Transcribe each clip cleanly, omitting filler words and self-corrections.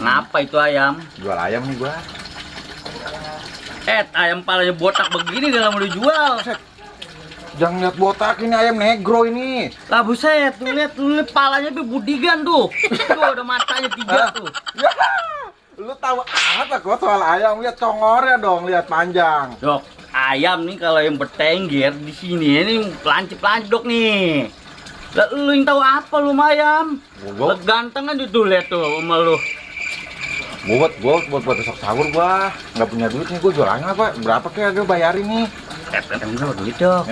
Ngapa itu ayam? Jual ayam nih gua. Ayam palanya botak begini dalam mau dijual. Jangan lihat botak, ini ayam negro ini. Lah buset, tuh lihat palanya tuh budigan tuh. Tuh ada matanya 3 tuh. Ya, lu tahu apa gua soal ayam? Lihat congornya dong, lihat panjang. Dok, ayam nih kalau yang bertengger di sini ini lancip-lancip dok nih. Lah lu yang tahu apa lu sama ayam? Gua Ganteng kan tuh lihat tuh sama lu. buat besok sahur gua. Nggak punya duit nih, gua jualannya apa? Berapa kayak gua bayarin nih? Enggak duit dok.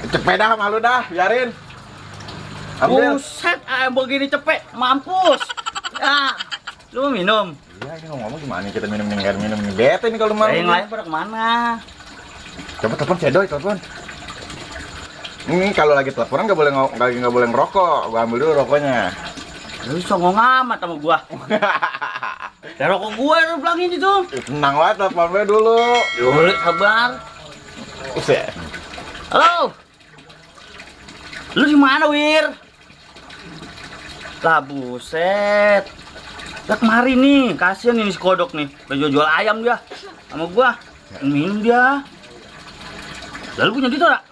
Cepet dah malu dah, biarin. Ambil. Buset, ayam begini cepet, mampus. Ya, lu mau minum? Iya, ini ngomong gimana kita minum nih bete nih kalau mau. Yang lain pada kemana? Coba telepon Cedoy, telepon. Ini kalau lagi teleponan nggak boleh ngerokok. Gua ambil dulu rokoknya. Lu songong amat sama gua. Ya rokok gua lu bilangin itu. Tenang banget, telepon gue dulu. Yuk, sabar. Buset. Halo. Lu di mana, Wir? Lah buset. Lah kemari nih, kasihan ini si kodok nih. Udah jual ayam dia sama gua. Minum dia. Lalu punya duit enggak?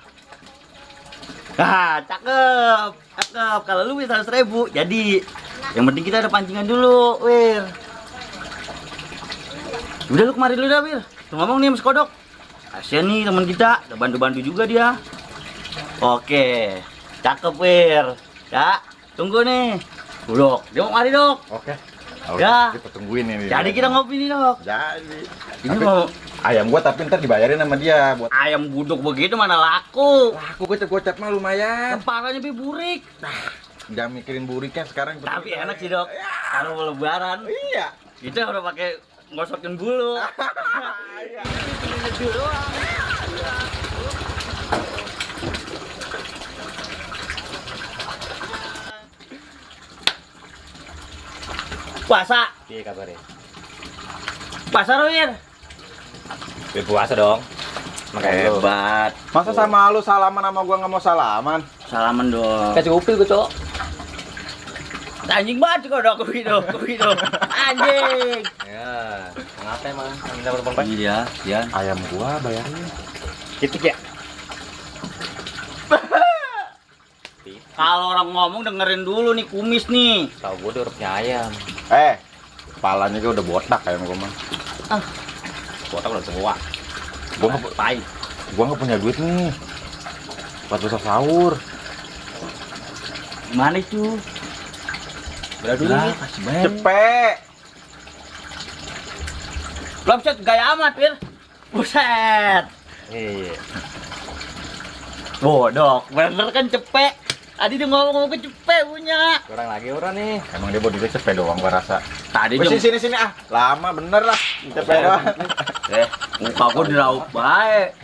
Ah, cakep. Cakep. Kalau lu bisa 100.000, jadi yang penting kita ada pancingan dulu, Wir. Udah lu kemari dulu dah, Wir. Tuh ngomong nih sama si kodok. Kasihan nih teman kita, udah bantu-bantu juga dia. Oke, cakep Wir. Ya, tunggu nih. Dok, dia mau kemari dok. Oke. Ya. Kita tungguin ini. Jadi kita ngopi nih dok. Jadi. Ini Tapi mau ayam gua tapi ntar dibayarin sama dia buat. ayam buduk begitu mana laku. Aku gocap mah lumayan. Kepalanya be burik. Jangan mikirin buriknya sekarang. Tapi enak sih dok. Kalau mau lebaran, Iya. kita udah pakai ngosokin bulu. Ini dulu. Puasa. Iya kabarnya. Puasa Wir. Puasa dong. Makanya lu. Hebat. Masa sama lu salaman sama gua nggak mau salaman? Salaman dong. Kasih upil gue, Cok. Anjing banget kok dok, kopi dok. Anjing. Ya, ngapa emang? Minta berapa? Iya, ya. Ayam gua bayarin. Titik ya. Kalau orang ngomong dengerin dulu nih kumis nih. Tahu gue udah punya ayam. Kepalanya gua udah botak ayam gua mah. Botak udah tua. Gua nggak Tai. punya duit nih. Buat besok sahur. Mana itu? Berapa dulu nih? Kasih bayar. Cepet. Belum set gaya amat, Wir. Buset. Iya. Bodok, bener kan cepet. Tadi dia ngomong ke cepet punya. Kurang lagi orang nih. Emang dia body cepet doang gua rasa. Tadi Wes dia sini ah. Lama bener lah. Cepet doang. muka gua diraup baik.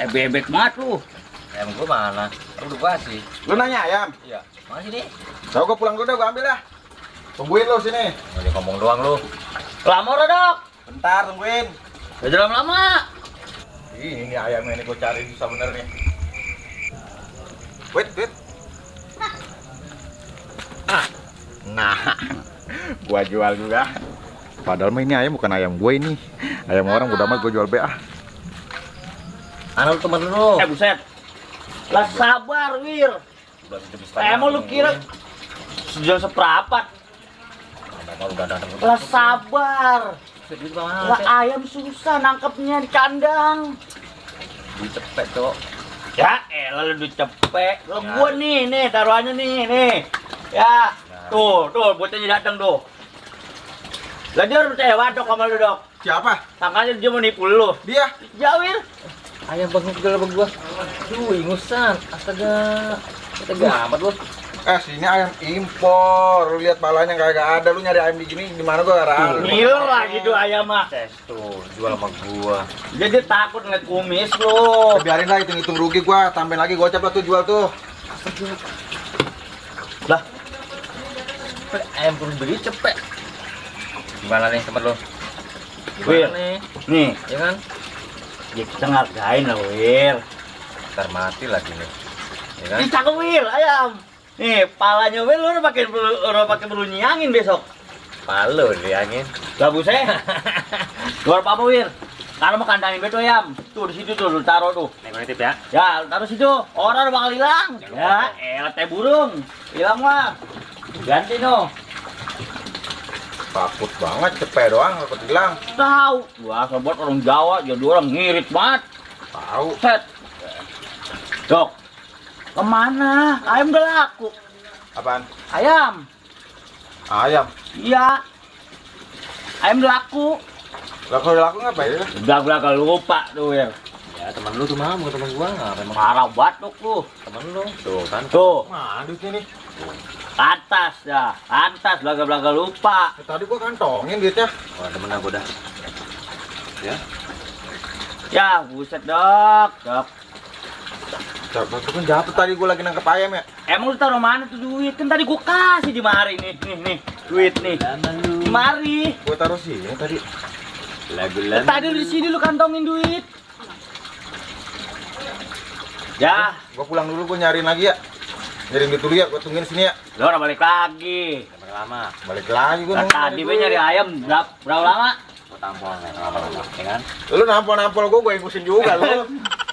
Bebek banget lu. Ayam gue mana? Udah gua sih. Lu nanya ayam? Iya. Mana sih nih? Coba gua pulang dulu dah, gua ambil dah. Tungguin lu sini. Mau ngomong doang lu. Lama udah dok. Bentar, tungguin. Udah lama. Ini ayamnya ini gua cari susah bener nih. Wait. Nah, gua jual juga. Padahal mah ini ayam bukan ayam gue ini. Ayam orang udah amat gua jual BA. Anak temen lu. Buset. Lah sabar, Wir. Emang lu kira sejam seperempat? Udah datang. Lah sabar. Lah ayam susah nangkepnya di kandang. Cepet, Cok. Ya elah lu cepet. Lo gua nih taruhannya nih. Ya. Tuh, bocahnya datang tuh. Lah dia udah percaya dok sama lu dok. Siapa? Makanya dia mau nipu lu. Dia. Jawir. Ayam bagus segala bagi gua. Aduh, ingusan. Astaga. Astaga amat lu. Sini ayam impor. Lu lihat palanya kagak ada. Lu nyari ayam di gini di mana gua ada. Nil lagi tuh ayam mah. Tuh, jual sama gua. Jadi takut ngeliat kumis lu. Biarin lah hitung rugi gua. Tambahin lagi gocap lah tuh jual tuh. Lah, Ayam perlu beli cepet. Gimana nih tempat lu? Wir. Nih, Nih, ya kan? ya kita ngargain lah, Wir. Ntar mati lagi nih. Ya kan? Ini cakep, Wir, ayam. Nih, palanya Wir lu udah pakai bulu nyangin besok. Palu di angin. Gak buset. Luar apa Wir? Kalau mau kandangin beto ayam, tuh di situ tuh lu taruh tuh. Nek tip ya. Ya, lu taruh situ. Orang bakal hilang. Ya, teh burung. Hilang mah. Ganti no. Takut banget, cepet doang, takut hilang. Tahu. Gua sobat orang Jawa, jadi orang ngirit banget. Tahu. Set. Dok. Kemana? Ayam udah laku. Apaan? Ayam. Ayam. Iya. Ayam udah laku. Lah kalau laku ngapain? Udah lupa tuh ya. Ya teman lu tuh mah, bukan teman gua nggak memang Parah batuk lu. teman lu. Tuh kan. Tuh, Mana duitnya nih? atas ya. Atas belaga-belaga lupa. Tadi gua kantongin duitnya. Wah, temen aku dah. Ya. Ya, buset dok. Dok. Coba tuh kan jatuh tadi gua lagi nangkep ayam ya. Emang lu taruh mana tuh duit? Kan tadi gua kasih di mari nih. Nih. Duit nih. Di mari. Gua taruh sini tadi. Lagu-lagu. Tadi lu di sini lu kantongin duit. Ya, Gua pulang dulu, gua nyariin lagi ya. Nyariin duit dulu ya, gua tungguin sini ya. lu udah balik lagi. Lama. Balik lagi gua Nah, nungguin tadi duit gue dulu. nyari ayam berapa lama? Gua tampol nih lama-lama, ya kan? Lu nampol-nampol gua ingusin juga lu.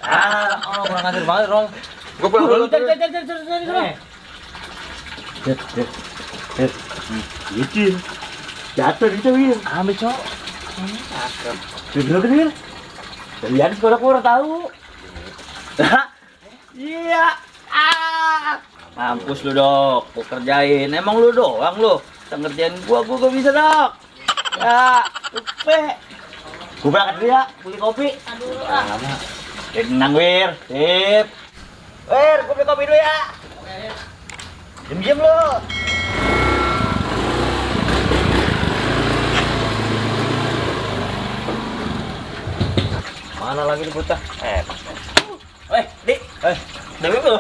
Oh, kurang ajar banget, Rol. Gua pulang dulu. Cari. Eh, Gitu. Jatuh gitu, Wir. ambil, Cok. Bener. Kalian sekolah tahu. Iya. Mampus lu, Dok. Gua kerjain. Emang lu doang lu. Bisa ngerjain gua gak bisa, Dok. Ya, lupa. Gua berangkat dulu ya, beli kopi. Lama. Tenang, Wir. Sip. Wir, gua beli kopi dulu ya. Diam lu. Mana lagi nih bocah? Dik. Dewi lu.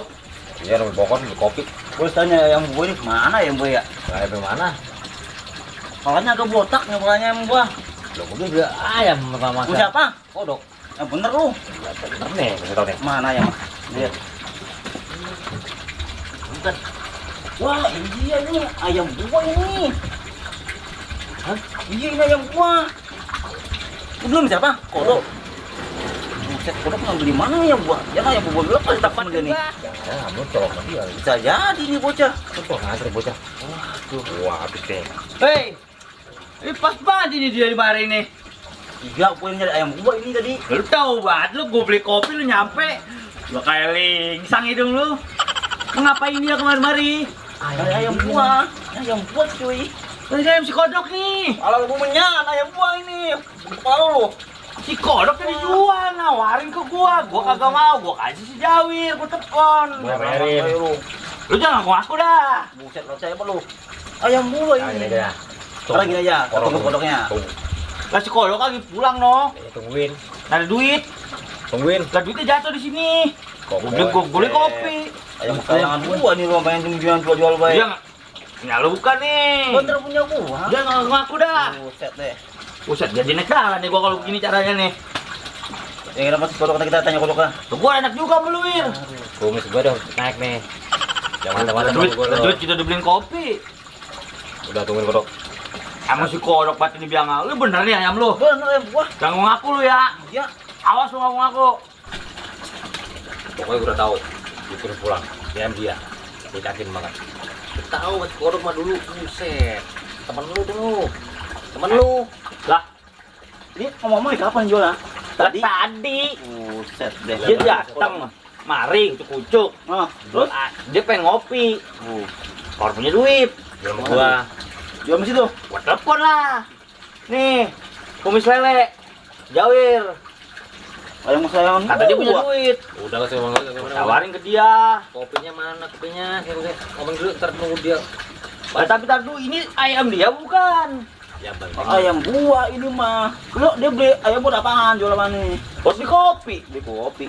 Iya, Rol, pokoknya beli kopi. Gua tanya yang gua ini kemana ya, Boy ya? Lah, dari mana? Makanya agak botak nih mulanya emang gua. Loh, gua juga ayam pertama. Gua siapa? Kodok. Yang bener lu. Bener nih, kasih tau nih. Mana ya, Mas? Lihat. Bukan. Wah, iya ini ayam gua ini. Hah? Iya ini ayam gua. Lu belum siapa? Kodok. Buset, kodok ngambil di mana ya gua? Ya ayam gua belum kali dapat dia nih. Ya, ambil colok sama dia. Bisa jadi nih bocah. Betul, nganter bocah. Wah, habis deh. Hei. Ini pas banget ini dia di mari ini. Iya, gua nyari ayam gua ini tadi. Lu tahu banget lu gua beli kopi lu nyampe. Lu kayak lingsang hidung lu. Ngapain dia kemari-mari? Ayam gua. Ayam gua cuy. Ini ayam si kodok nih. Kalau gua menyan ayam gua ini. Kalau lu si kodok tadi jual, nawarin ke gua kagak mau, gua kasih si Jawir, gua telepon. Gua bayarin. Lu jangan ngaku dah. Buset, lu saya apa lu? Ayam gua Nah, ini. gini aja. Sekarang gini aja, tunggu kodoknya. Tunggu. Lah si kodok lagi pulang no. Tungguin. Ada duit. Tungguin. Lah duitnya jatuh di sini. Kok Gua beli kopi. Ayam kesayangan gua nih lu pengen jual baik. Dia enggak. Ya lu bukan nih. Bener punya gua. Dia enggak ngaku dah. Buset deh. Buset, jadi naik darah nih gua kalau begini caranya nih. Ya kira mas kodok kita tanya kodoknya. Gua enak juga meluir. kumis gua udah naik nih. Jangan teman-teman Duit, gua. duit kita udah beliin kopi. Udah tungguin kodok. Emang si kodok bat ini biang lu bener nih ayam lu. Bener ayam gua. Jangan ngaku lu ya. Iya. Awas lu ngaku. Pokoknya gua udah tahu. Disuruh pulang. Dia. Dia yakin banget. Gua tahu buat kodok mah dulu. Buset. Temen lu dulu. Temen lu. Lah. Ini ngomong kapan jualnya? Tadi. Buset deh. Dia datang maring kucuk. Terus dia pengen ngopi. Kalau punya duit. Jual sama gua. Jual di situ. Gua telepon lah. Nih, kumis lele. Jawir. Ayam kesayangan kata dia punya duit. Udah kasih ngomong gimana? Tawarin ke dia. Kopinya mana kopinya? Kayak ngomong dulu ntar nunggu dia. Tapi tar dulu ini ayam dia bukan. Ya bang. Ayam gua ini mah. Lu dia beli ayam buat apaan jual apa nih? Buat beli kopi. Beli kopi.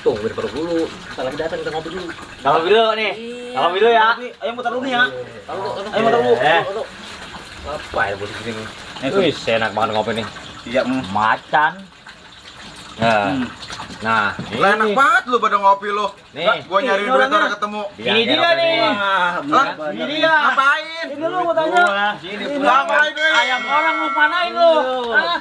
Tungguin baru dulu. Kita lagi datang kita ngopi dulu. Kalau video nih. Kalau video ya. Ayam muter dulu nih ya. Ayam muter dulu. Apa ya bos sini? Wih, enak banget ngopi nih. Iya, macan. Nah, Lah enak banget lu pada ngopi lu. Nih. Gua nyari duit orang ketemu. Ini dia nih. Hah? Ini dia. Ngapain? Ini lu mau tanya. Sini Ayam orang lu manain lu? Hah?